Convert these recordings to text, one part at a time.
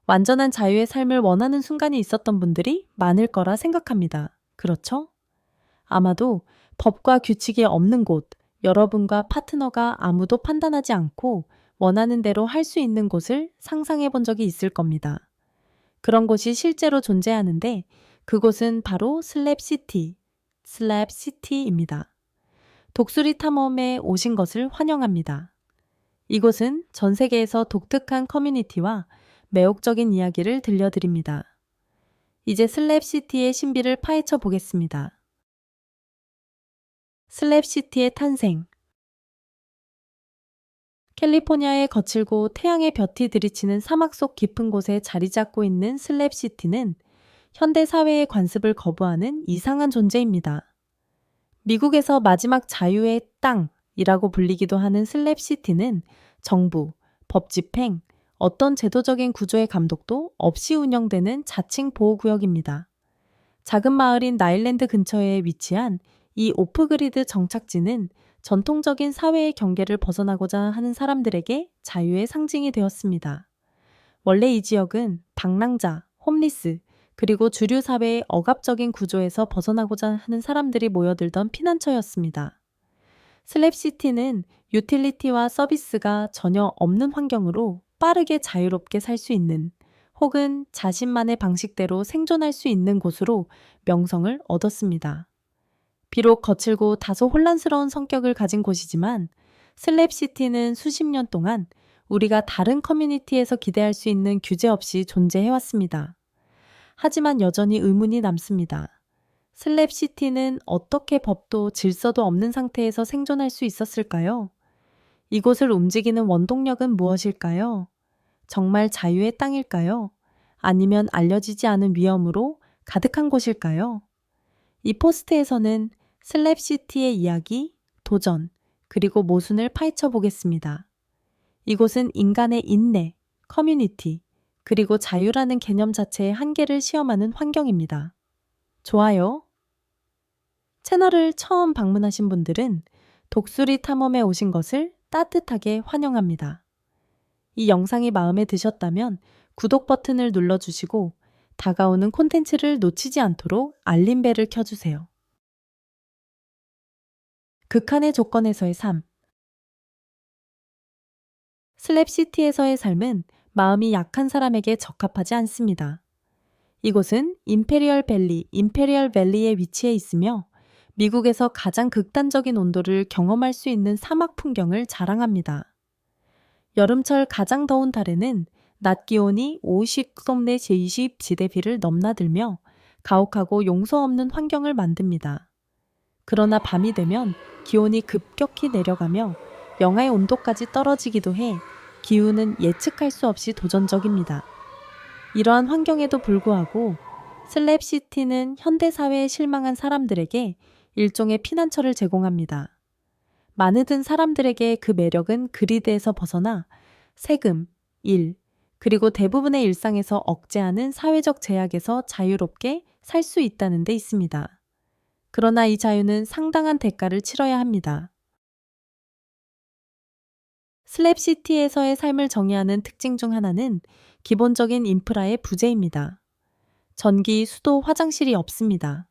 완전한 자유의 삶을 원하는 순간이 있었던 분들이 많을 거라 생각합니다. 그렇죠? 아마도 법과 규칙이 없는 곳, 여러분과 파트너가 아무도 판단하지 않고 원하는 대로 할 수 있는 곳을 상상해 본 적이 있을 겁니다. 그런 곳이 실제로 존재하는데 그곳은 바로 슬랩시티입니다. 독수리 탐험에 오신 것을 환영합니다. 이곳은 전 세계에서 독특한 커뮤니티와 매혹적인 이야기를 들려드립니다. 이제 슬랩시티의 신비를 파헤쳐 보겠습니다. 슬랩시티의 탄생. 캘리포니아의 거칠고 태양의 볕이 들이치는 사막 속 깊은 곳에 자리 잡고 있는 슬랩시티는 현대 사회의 관습을 거부하는 이상한 존재입니다. 미국에서 마지막 자유의 땅이라고 불리기도 하는 슬랩시티는 정부, 법 집행, 어떤 제도적인 구조의 감독도 없이 운영되는 자칭 보호구역입니다. 작은 마을인 나일랜드 근처에 위치한 이 오프그리드 정착지는 전통적인 사회의 경계를 벗어나고자 하는 사람들에게 자유의 상징이 되었습니다. 원래 이 지역은 방랑자, 홈리스, 그리고 주류 사회의 억압적인 구조에서 벗어나고자 하는 사람들이 모여들던 피난처였습니다. 슬랩시티는 유틸리티와 서비스가 전혀 없는 환경으로 빠르게 자유롭게 살 수 있는 혹은 자신만의 방식대로 생존할 수 있는 곳으로 명성을 얻었습니다. 비록 거칠고 다소 혼란스러운 성격을 가진 곳이지만 슬랩시티는 수십 년 동안 우리가 다른 커뮤니티에서 기대할 수 있는 규제 없이 존재해왔습니다. 하지만 여전히 의문이 남습니다. 슬랩시티는 어떻게 법도 질서도 없는 상태에서 생존할 수 있었을까요? 이곳을 움직이는 원동력은 무엇일까요? 정말 자유의 땅일까요? 아니면 알려지지 않은 위험으로 가득한 곳일까요? 이 포스트에서는 슬랩시티의 이야기, 도전, 그리고 모순을 파헤쳐 보겠습니다. 이곳은 인간의 인내, 커뮤니티, 그리고 자유라는 개념 자체의 한계를 시험하는 환경입니다. 좋아요. 채널을 처음 방문하신 분들은 독수리 탐험에 오신 것을 따뜻하게 환영합니다. 이 영상이 마음에 드셨다면 구독 버튼을 눌러주시고 다가오는 콘텐츠를 놓치지 않도록 알림벨을 켜주세요. 극한의 조건에서의 삶. 슬랩시티에서의 삶은 마음이 약한 사람에게 적합하지 않습니다. 이곳은 임페리얼 밸리에 위치해 있으며 미국에서 가장 극단적인 온도를 경험할 수 있는 사막 풍경을 자랑합니다. 여름철 가장 더운 달에는 낮 기온이 50도 내지 20 지대비를 넘나들며 가혹하고 용서 없는 환경을 만듭니다. 그러나 밤이 되면 기온이 급격히 내려가며 영하의 온도까지 떨어지기도 해 기후는 예측할 수 없이 도전적입니다. 이러한 환경에도 불구하고 슬랩시티는 현대사회에 실망한 사람들에게 일종의 피난처를 제공합니다. 많은 사람들에게 그 매력은 그리드에서 벗어나 세금, 일, 그리고 대부분의 일상에서 억제하는 사회적 제약에서 자유롭게 살 수 있다는 데 있습니다. 그러나 이 자유는 상당한 대가를 치러야 합니다. 슬랩시티에서의 삶을 정의하는 특징 중 하나는 기본적인 인프라의 부재입니다. 전기, 수도, 화장실이 없습니다.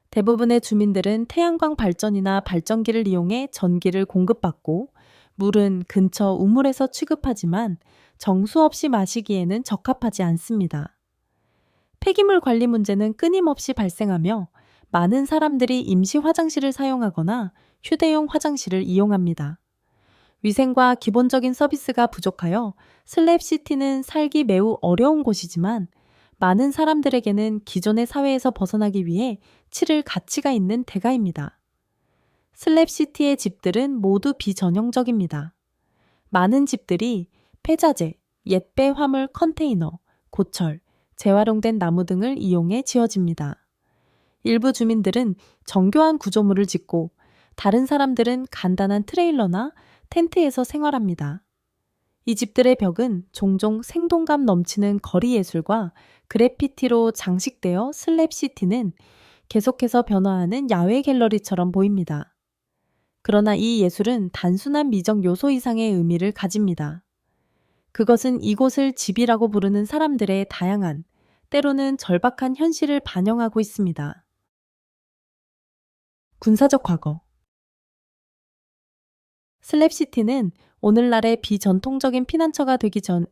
대부분의 주민들은 태양광 발전이나 발전기를 이용해 전기를 공급받고 물은 근처 우물에서 취급하지만 정수 없이 마시기에는 적합하지 않습니다. 폐기물 관리 문제는 끊임없이 발생하며 많은 사람들이 임시 화장실을 사용하거나 휴대용 화장실을 이용합니다. 위생과 기본적인 서비스가 부족하여 슬랩시티는 살기 매우 어려운 곳이지만 많은 사람들에게는 기존의 사회에서 벗어나기 위해 치를 가치가 있는 대가입니다. 슬랩시티의 집들은 모두 비전형적입니다. 많은 집들이 폐자재, 옛배 화물 컨테이너, 고철, 재활용된 나무 등을 이용해 지어집니다. 일부 주민들은 정교한 구조물을 짓고 다른 사람들은 간단한 트레일러나 텐트에서 생활합니다. 이 집들의 벽은 종종 생동감 넘치는 거리 예술과 그래피티로 장식되어 슬랩시티는 계속해서 변화하는 야외 갤러리처럼 보입니다. 그러나 이 예술은 단순한 미적 요소 이상의 의미를 가집니다. 그것은 이곳을 집이라고 부르는 사람들의 다양한, 때로는 절박한 현실을 반영하고 있습니다. 군사적 과거. 슬랩시티는 오늘날의 비전통적인 피난처가 되기 전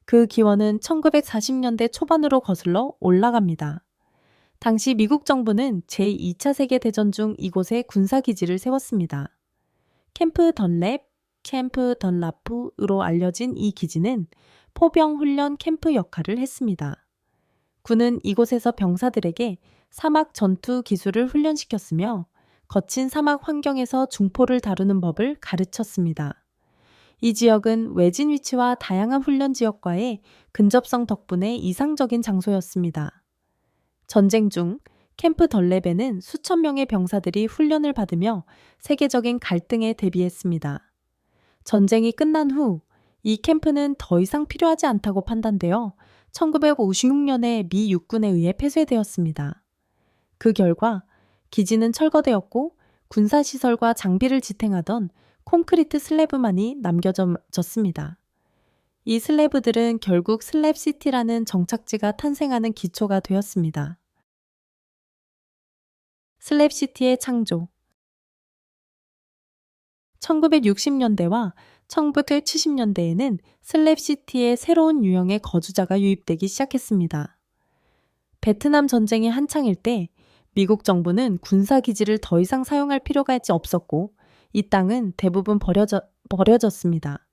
그 기원은 1940년대 초반으로 거슬러 올라갑니다. 당시 미국 정부는 제2차 세계대전 중 이곳에 군사기지를 세웠습니다. 캠프 던라프로 알려진 이 기지는 포병 훈련 캠프 역할을 했습니다. 군은 이곳에서 병사들에게 사막 전투 기술을 훈련시켰으며 거친 사막 환경에서 중포를 다루는 법을 가르쳤습니다. 이 지역은 외진 위치와 다양한 훈련 지역과의 근접성 덕분에 이상적인 장소였습니다. 전쟁 중 캠프 덜렙에는 수천 명의 병사들이 훈련을 받으며 세계적인 갈등에 대비했습니다. 전쟁이 끝난 후 이 캠프는 더 이상 필요하지 않다고 판단되어 1956년에 미 육군에 의해 폐쇄되었습니다. 그 결과 기지는 철거되었고 군사시설과 장비를 지탱하던 콘크리트 슬래브만이 남겨졌습니다. 이 슬래브들은 결국 슬랩시티라는 정착지가 탄생하는 기초가 되었습니다. 슬랩시티의 창조. 1960년대와 1970년대에는 슬랩시티에 새로운 유형의 거주자가 유입되기 시작했습니다. 베트남 전쟁이 한창일 때 미국 정부는 군사기지를 더 이상 사용할 필요가 없었고 이 땅은 대부분 버려졌습니다.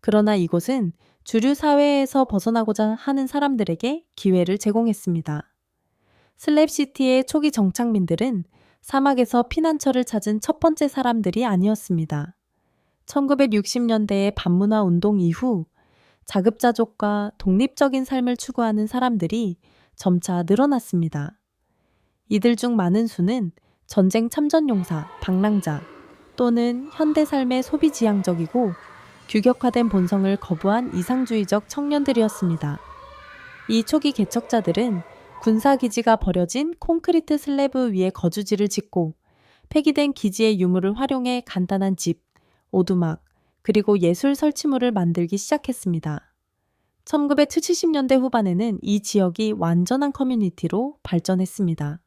그러나 이곳은 주류 사회에서 벗어나고자 하는 사람들에게 기회를 제공했습니다. 슬랩시티의 초기 정착민들은 사막에서 피난처를 찾은 첫 번째 사람들이 아니었습니다. 1960년대의 반문화 운동 이후 자급자족과 독립적인 삶을 추구하는 사람들이 점차 늘어났습니다. 이들 중 많은 수는 전쟁 참전용사, 방랑자 또는 현대 삶의 소비지향적이고 규격화된 본성을 거부한 이상주의적 청년들이었습니다. 이 초기 개척자들은 군사기지가 버려진 콘크리트 슬래브 위에 거주지를 짓고 폐기된 기지의 유물을 활용해 간단한 집, 오두막, 그리고 예술 설치물을 만들기 시작했습니다. 1970년대 후반에는 이 지역이 완전한 커뮤니티로 발전했습니다.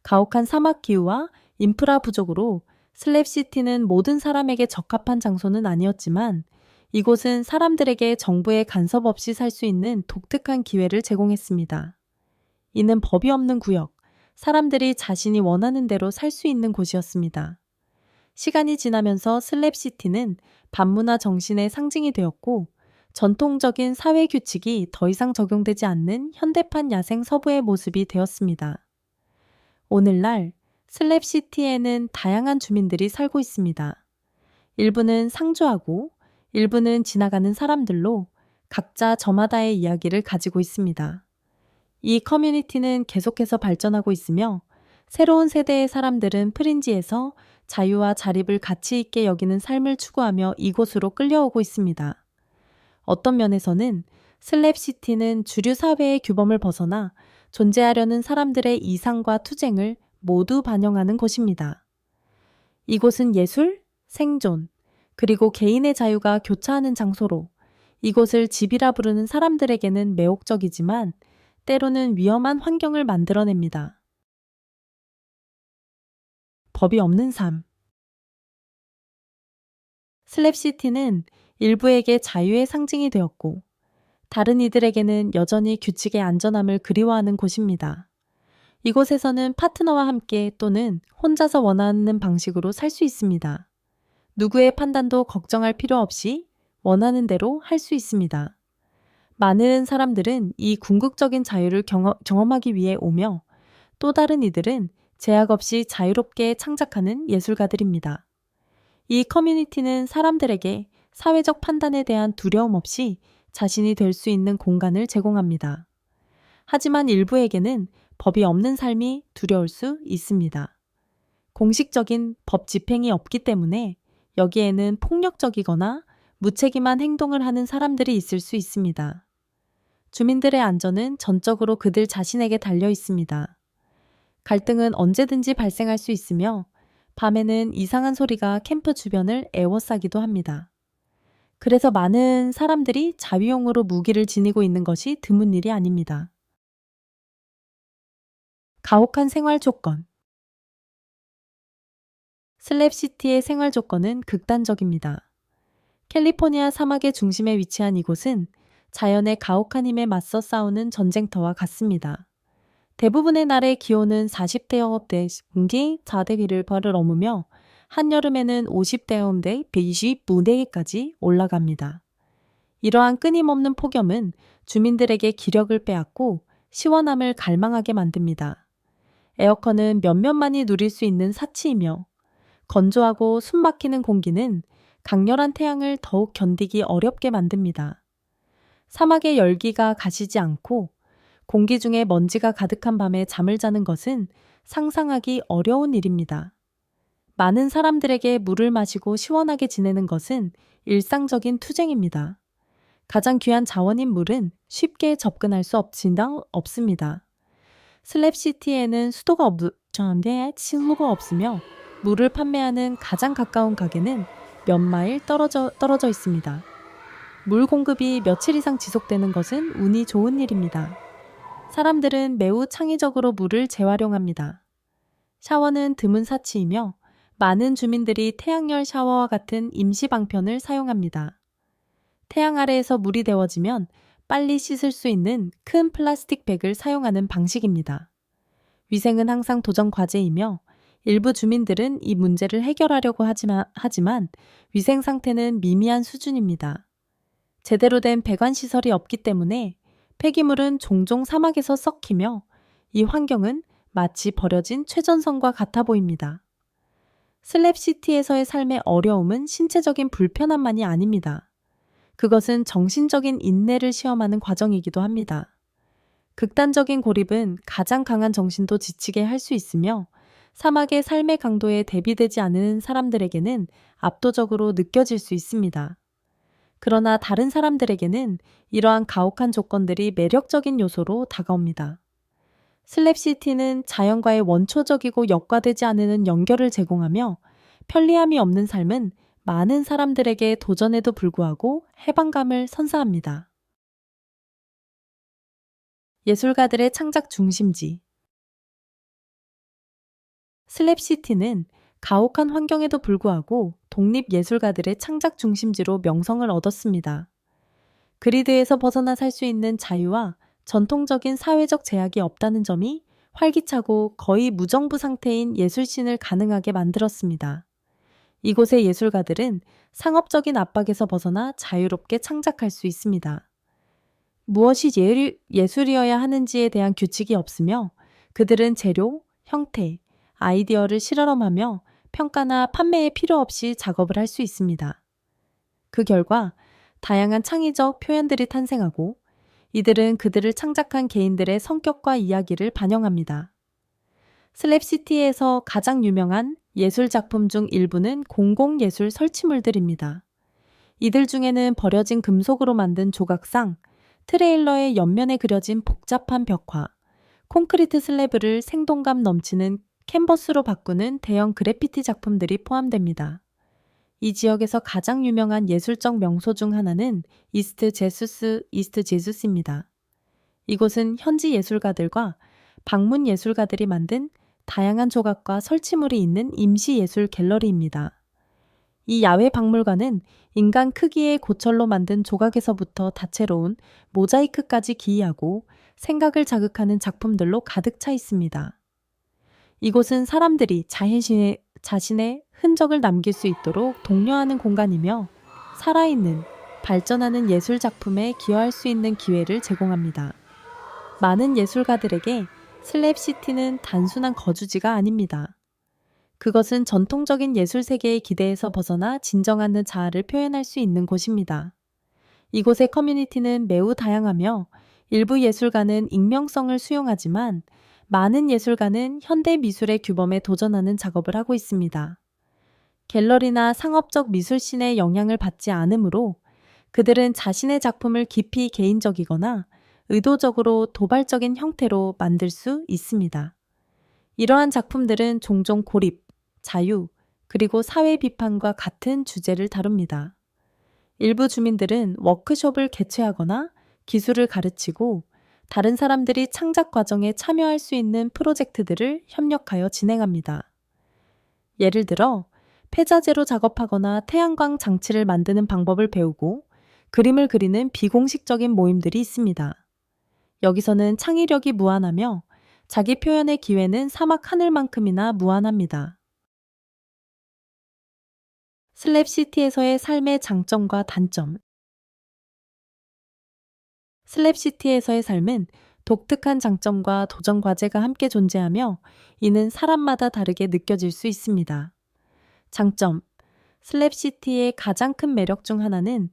가혹한 사막 기후와 인프라 부족으로 슬랩시티는 모든 사람에게 적합한 장소는 아니었지만 이곳은 사람들에게 정부의 간섭 없이 살 수 있는 독특한 기회를 제공했습니다. 이는 법이 없는 구역, 사람들이 자신이 원하는 대로 살 수 있는 곳이었습니다. 시간이 지나면서 슬랩시티는 반문화 정신의 상징이 되었고 전통적인 사회 규칙이 더 이상 적용되지 않는 현대판 야생 서부의 모습이 되었습니다. 오늘날 슬랩시티에는 다양한 주민들이 살고 있습니다. 일부는 상주하고 일부는 지나가는 사람들로 각자 저마다의 이야기를 가지고 있습니다. 이 커뮤니티는 계속해서 발전하고 있으며 새로운 세대의 사람들은 프린지에서 자유와 자립을 가치 있게 여기는 삶을 추구하며 이곳으로 끌려오고 있습니다. 어떤 면에서는 슬랩시티는 주류 사회의 규범을 벗어나 존재하려는 사람들의 이상과 투쟁을 모두 반영하는 곳입니다. 이곳은 예술, 생존, 그리고 개인의 자유가 교차하는 장소로 이곳을 집이라 부르는 사람들에게는 매혹적이지만 때로는 위험한 환경을 만들어냅니다. 법이 없는 삶. 슬랩시티는 일부에게 자유의 상징이 되었고 다른 이들에게는 여전히 규칙의 안전함을 그리워하는 곳입니다. 이곳에서는 파트너와 함께 또는 혼자서 원하는 방식으로 살 수 있습니다. 누구의 판단도 걱정할 필요 없이 원하는 대로 할 수 있습니다. 많은 사람들은 이 궁극적인 자유를 경험하기 위해 오며 또 다른 이들은 제약 없이 자유롭게 창작하는 예술가들입니다. 이 커뮤니티는 사람들에게 사회적 판단에 대한 두려움 없이 자신이 될 수 있는 공간을 제공합니다. 하지만 일부에게는 법이 없는 삶이 두려울 수 있습니다. 공식적인 법 집행이 없기 때문에 여기에는 폭력적이거나 무책임한 행동을 하는 사람들이 있을 수 있습니다. 주민들의 안전은 전적으로 그들 자신에게 달려 있습니다. 갈등은 언제든지 발생할 수 있으며 밤에는 이상한 소리가 캠프 주변을 에워싸기도 합니다. 그래서 많은 사람들이 자위용으로 무기를 지니고 있는 것이 드문 일이 아닙니다. 가혹한 생활 조건. 슬랩시티의 생활 조건은 극단적입니다. 캘리포니아 사막의 중심에 위치한 이곳은 자연의 가혹한 힘에 맞서 싸우는 전쟁터와 같습니다. 대부분의 날의 기온은 40대 공기 4대기를 넘으며 한여름에는 50대 25대기까지 올라갑니다. 이러한 끊임없는 폭염은 주민들에게 기력을 빼앗고 시원함을 갈망하게 만듭니다. 에어컨은 몇몇만이 누릴 수 있는 사치이며 건조하고 숨막히는 공기는 강렬한 태양을 더욱 견디기 어렵게 만듭니다. 사막의 열기가 가시지 않고 공기 중에 먼지가 가득한 밤에 잠을 자는 것은 상상하기 어려운 일입니다. 많은 사람들에게 물을 마시고 시원하게 지내는 것은 일상적인 투쟁입니다. 가장 귀한 자원인 물은 쉽게 접근할 수 없습니다. 슬랩시티에는 수도가 없으며 물을 판매하는 가장 가까운 가게는 몇 마일 떨어져 있습니다. 물 공급이 며칠 이상 지속되는 것은 운이 좋은 일입니다. 사람들은 매우 창의적으로 물을 재활용합니다. 샤워는 드문 사치이며 많은 주민들이 태양열 샤워와 같은 임시 방편을 사용합니다. 태양 아래에서 물이 데워지면 빨리 씻을 수 있는 큰 플라스틱 백을 사용하는 방식입니다. 위생은 항상 도전 과제이며 일부 주민들은 이 문제를 해결하려고 하지만 위생 상태는 미미한 수준입니다. 제대로 된 배관 시설이 없기 때문에 폐기물은 종종 사막에서 썩히며 이 환경은 마치 버려진 최전선과 같아 보입니다. 슬랩시티에서의 삶의 어려움은 신체적인 불편함만이 아닙니다. 그것은 정신적인 인내를 시험하는 과정이기도 합니다. 극단적인 고립은 가장 강한 정신도 지치게 할 수 있으며 사막의 삶의 강도에 대비되지 않은 사람들에게는 압도적으로 느껴질 수 있습니다. 그러나 다른 사람들에게는 이러한 가혹한 조건들이 매력적인 요소로 다가옵니다. 슬랩시티는 자연과의 원초적이고 역과되지 않는 연결을 제공하며 편리함이 없는 삶은 많은 사람들에게 도전에도 불구하고 해방감을 선사합니다. 예술가들의 창작 중심지. 슬랩시티는 가혹한 환경에도 불구하고 독립예술가들의 창작 중심지로 명성을 얻었습니다. 그리드에서 벗어나 살 수 있는 자유와 전통적인 사회적 제약이 없다는 점이 활기차고 거의 무정부 상태인 예술신을 가능하게 만들었습니다. 이곳의 예술가들은 상업적인 압박에서 벗어나 자유롭게 창작할 수 있습니다. 무엇이 예술이어야 하는지에 대한 규칙이 없으며 그들은 재료, 형태, 아이디어를 실험하며 평가나 판매에 필요 없이 작업을 할 수 있습니다. 그 결과 다양한 창의적 표현들이 탄생하고 이들은 그들을 창작한 개인들의 성격과 이야기를 반영합니다. 슬랩시티에서 가장 유명한 예술 작품 중 일부는 공공예술 설치물들입니다. 이들 중에는 버려진 금속으로 만든 조각상, 트레일러의 옆면에 그려진 복잡한 벽화, 콘크리트 슬래브를 생동감 넘치는 캔버스로 바꾸는 대형 그래피티 작품들이 포함됩니다. 이 지역에서 가장 유명한 예술적 명소 중 하나는 이스트 제수스입니다. 이곳은 현지 예술가들과 방문 예술가들이 만든 다양한 조각과 설치물이 있는 임시 예술 갤러리입니다. 이 야외 박물관은 인간 크기의 고철로 만든 조각에서부터 다채로운 모자이크까지 기이하고 생각을 자극하는 작품들로 가득 차 있습니다. 이곳은 사람들이 자신의 흔적을 남길 수 있도록 독려하는 공간이며 살아있는, 발전하는 예술 작품에 기여할 수 있는 기회를 제공합니다. 많은 예술가들에게 슬랩시티는 단순한 거주지가 아닙니다. 그것은 전통적인 예술 세계의 기대에서 벗어나 진정한 자아를 표현할 수 있는 곳입니다. 이곳의 커뮤니티는 매우 다양하며 일부 예술가는 익명성을 수용하지만 많은 예술가는 현대 미술의 규범에 도전하는 작업을 하고 있습니다. 갤러리나 상업적 미술신의 영향을 받지 않으므로 그들은 자신의 작품을 깊이 개인적이거나 의도적으로 도발적인 형태로 만들 수 있습니다. 이러한 작품들은 종종 고립, 자유, 그리고 사회 비판과 같은 주제를 다룹니다. 일부 주민들은 워크숍을 개최하거나 기술을 가르치고 다른 사람들이 창작 과정에 참여할 수 있는 프로젝트들을 협력하여 진행합니다. 예를 들어, 폐자재로 작업하거나 태양광 장치를 만드는 방법을 배우고 그림을 그리는 비공식적인 모임들이 있습니다. 여기서는 창의력이 무한하며 자기 표현의 기회는 사막 하늘만큼이나 무한합니다. 슬랩시티에서의 삶의 장점과 단점. 슬랩시티에서의 삶은 독특한 장점과 도전 과제가 함께 존재하며 이는 사람마다 다르게 느껴질 수 있습니다. 장점. 슬랩시티의 가장 큰 매력 중 하나는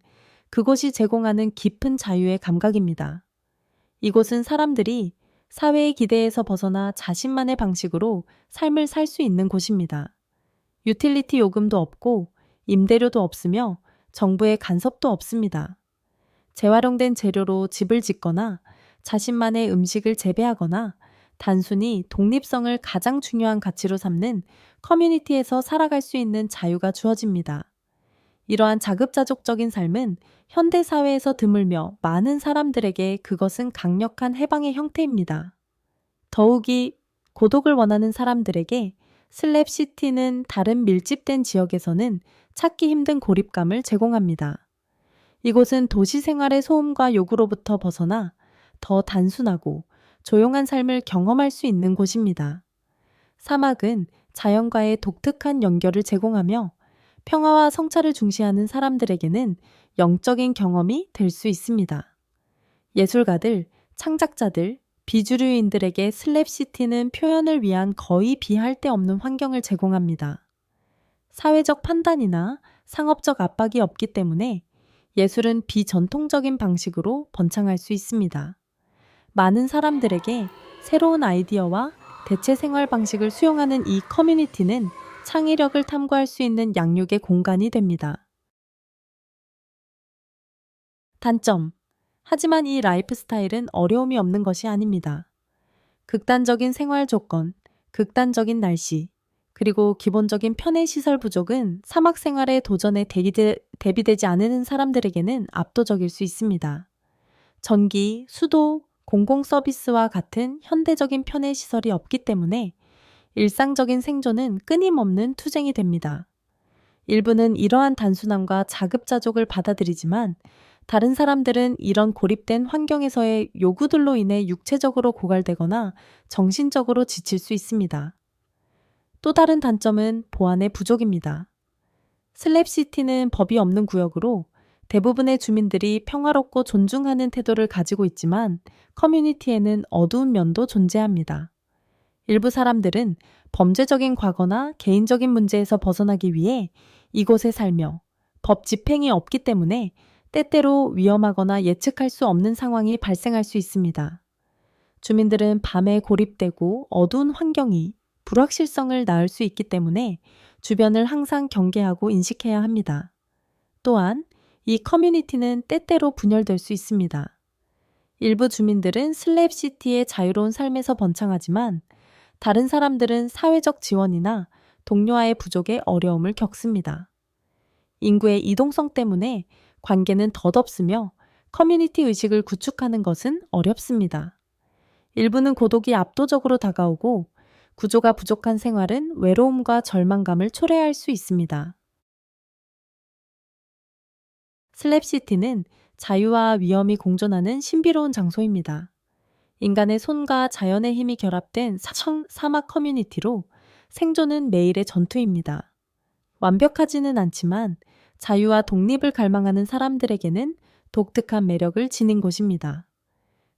그곳이 제공하는 깊은 자유의 감각입니다. 이곳은 사람들이 사회의 기대에서 벗어나 자신만의 방식으로 삶을 살 수 있는 곳입니다. 유틸리티 요금도 없고 임대료도 없으며 정부의 간섭도 없습니다. 재활용된 재료로 집을 짓거나 자신만의 음식을 재배하거나 단순히 독립성을 가장 중요한 가치로 삼는 커뮤니티에서 살아갈 수 있는 자유가 주어집니다. 이러한 자급자족적인 삶은 현대 사회에서 드물며 많은 사람들에게 그것은 강력한 해방의 형태입니다. 더욱이 고독을 원하는 사람들에게 슬랩시티는 다른 밀집된 지역에서는 찾기 힘든 고립감을 제공합니다. 이곳은 도시 생활의 소음과 요구로부터 벗어나 더 단순하고 조용한 삶을 경험할 수 있는 곳입니다. 사막은 자연과의 독특한 연결을 제공하며 평화와 성찰을 중시하는 사람들에게는 영적인 경험이 될 수 있습니다. 예술가들, 창작자들, 비주류인들에게 슬랩시티는 표현을 위한 거의 비할 데 없는 환경을 제공합니다. 사회적 판단이나 상업적 압박이 없기 때문에 예술은 비전통적인 방식으로 번창할 수 있습니다. 많은 사람들에게 새로운 아이디어와 대체 생활 방식을 수용하는 이 커뮤니티는 창의력을 탐구할 수 있는 양육의 공간이 됩니다. 단점. 하지만 이 라이프 스타일은 어려움이 없는 것이 아닙니다. 극단적인 생활 조건, 극단적인 날씨, 그리고 기본적인 편의 시설 부족은 사막 생활의 도전에 대비되지 않은 사람들에게는 압도적일 수 있습니다. 전기, 수도, 공공 서비스와 같은 현대적인 편의 시설이 없기 때문에 일상적인 생존은 끊임없는 투쟁이 됩니다. 일부는 이러한 단순함과 자급자족을 받아들이지만 다른 사람들은 이런 고립된 환경에서의 요구들로 인해 육체적으로 고갈되거나 정신적으로 지칠 수 있습니다. 또 다른 단점은 보안의 부족입니다. 슬랩시티는 법이 없는 구역으로 대부분의 주민들이 평화롭고 존중하는 태도를 가지고 있지만 커뮤니티에는 어두운 면도 존재합니다. 일부 사람들은 범죄적인 과거나 개인적인 문제에서 벗어나기 위해 이곳에 살며 법 집행이 없기 때문에 때때로 위험하거나 예측할 수 없는 상황이 발생할 수 있습니다. 주민들은 밤에 고립되고 어두운 환경이 불확실성을 낳을 수 있기 때문에 주변을 항상 경계하고 인식해야 합니다. 또한 이 커뮤니티는 때때로 분열될 수 있습니다. 일부 주민들은 슬랩시티의 자유로운 삶에서 번창하지만 다른 사람들은 사회적 지원이나 동료와의 부족에 어려움을 겪습니다. 인구의 이동성 때문에 관계는 덧없으며 커뮤니티 의식을 구축하는 것은 어렵습니다. 일부는 고독이 압도적으로 다가오고 구조가 부족한 생활은 외로움과 절망감을 초래할 수 있습니다. 슬랩시티는 자유와 위험이 공존하는 신비로운 장소입니다. 인간의 손과 자연의 힘이 결합된 사막 커뮤니티로 생존은 매일의 전투입니다. 완벽하지는 않지만 자유와 독립을 갈망하는 사람들에게는 독특한 매력을 지닌 곳입니다.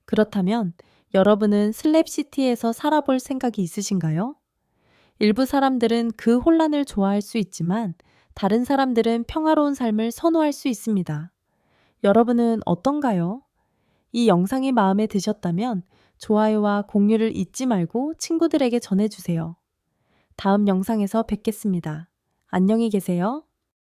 그렇다면 여러분은 슬랩시티에서 살아볼 생각이 있으신가요? 일부 사람들은 그 혼란을 좋아할 수 있지만 다른 사람들은 평화로운 삶을 선호할 수 있습니다. 여러분은 어떤가요? 이 영상이 마음에 드셨다면 좋아요와 공유를 잊지 말고 친구들에게 전해주세요. 다음 영상에서 뵙겠습니다. 안녕히 계세요.